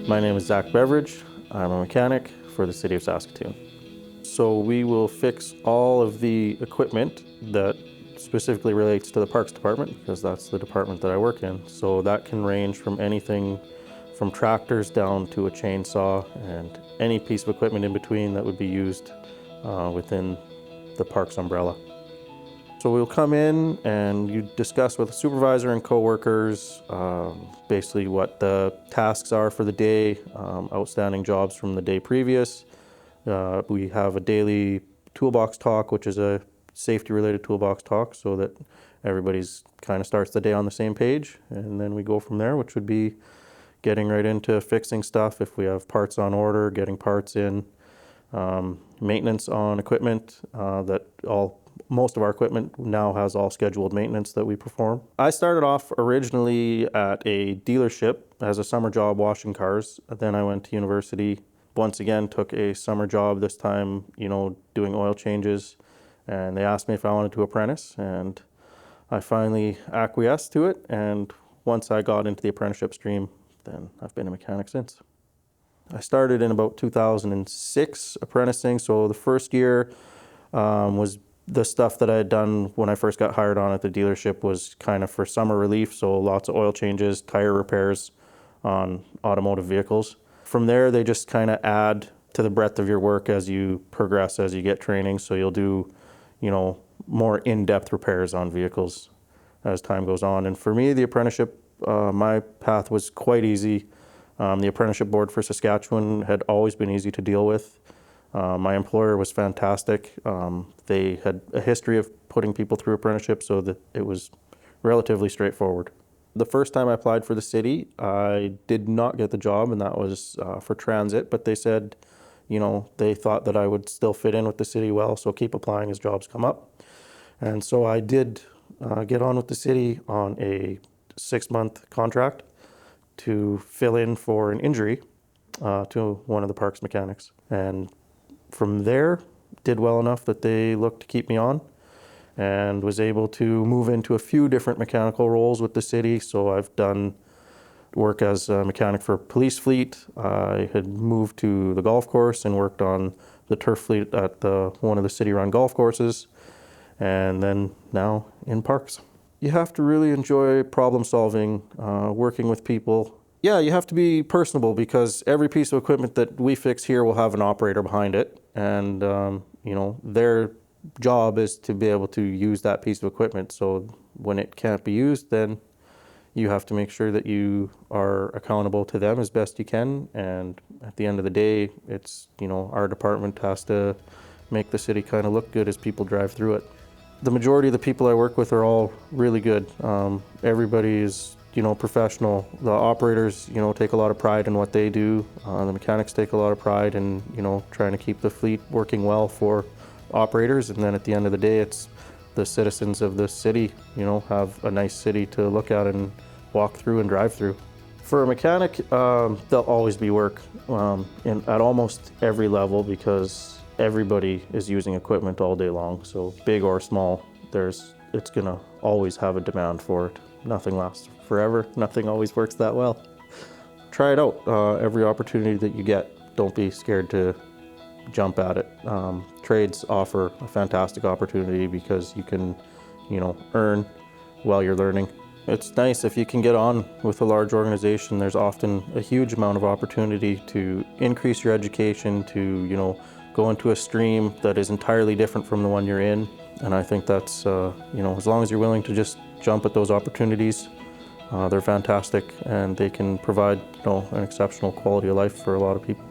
My name is Zack Beveridge. I'm a mechanic for the City of Saskatoon. So we will fix all of the equipment that specifically relates to the Parks Department, because that's the department that I work in. So that can range from anything from tractors down to a chainsaw and any piece of equipment in between that would be used within the Parks umbrella. So we'll come in and you discuss with the supervisor and co-workers basically what the tasks are for the day, outstanding jobs from the day previous. We have a daily toolbox talk, which is a safety-related toolbox talk, so that everybody's kind of starts the day on the same page. And then we go from there, which would be getting right into fixing stuff. If we have parts on order, getting parts in, maintenance on equipment most of our equipment now has all scheduled maintenance that we perform. I started off originally at a dealership as a summer job washing cars. Then I went to university. Once again, took a summer job, this time, doing oil changes. And they asked me if I wanted to apprentice, and I finally acquiesced to it. And once I got into the apprenticeship stream, then I've been a mechanic since. I started in about 2006 apprenticing. So the first year was the stuff that I had done when I first got hired on at the dealership was kind of for summer relief. So lots of oil changes, tire repairs on automotive vehicles. From there, they just kind of add to the breadth of your work as you progress, as you get training. So you'll do, more in-depth repairs on vehicles as time goes on. And for me, the apprenticeship, my path was quite easy. The apprenticeship board for Saskatchewan had always been easy to deal with. My employer was fantastic. They had a history of putting people through apprenticeship, so that it was relatively straightforward. The first time I applied for the city, I did not get the job, and that was for transit, but they said, they thought that I would still fit in with the city well, so keep applying as jobs come up. And so I did get on with the city on a 6-month contract to fill in for an injury to one of the parks mechanics. And from there, did well enough that they looked to keep me on, and was able to move into a few different mechanical roles with the city. So I've done work as a mechanic for police fleet. I had moved to the golf course and worked on the turf fleet at one of the city-run golf courses, and then now in parks. You have to really enjoy problem solving, working with people. Yeah, you have to be personable, because every piece of equipment that we fix here will have an operator behind it. And, their job is to be able to use that piece of equipment. So when it can't be used, then you have to make sure that you are accountable to them as best you can. And at the end of the day, it's, our department has to make the city kind of look good as people drive through it. The majority of the people I work with are all really good. Everybody is professional. The operators, take a lot of pride in what they do. The mechanics take a lot of pride in, trying to keep the fleet working well for operators. And then at the end of the day, it's the citizens of the city, have a nice city to look at and walk through and drive through. For a mechanic, there'll always be work at almost every level, because everybody is using equipment all day long. So big or small, it's gonna always have a demand for it. Nothing lasts forever. Nothing always works that well. Try it out. Every opportunity that you get, don't be scared to jump at it. Trades offer a fantastic opportunity, because you can, earn while you're learning. It's nice if you can get on with a large organization. There's often a huge amount of opportunity to increase your education, to, go into a stream that is entirely different from the one you're in. And I think that's, as long as you're willing to just jump at those opportunities, they're fantastic, and they can provide, an exceptional quality of life for a lot of people.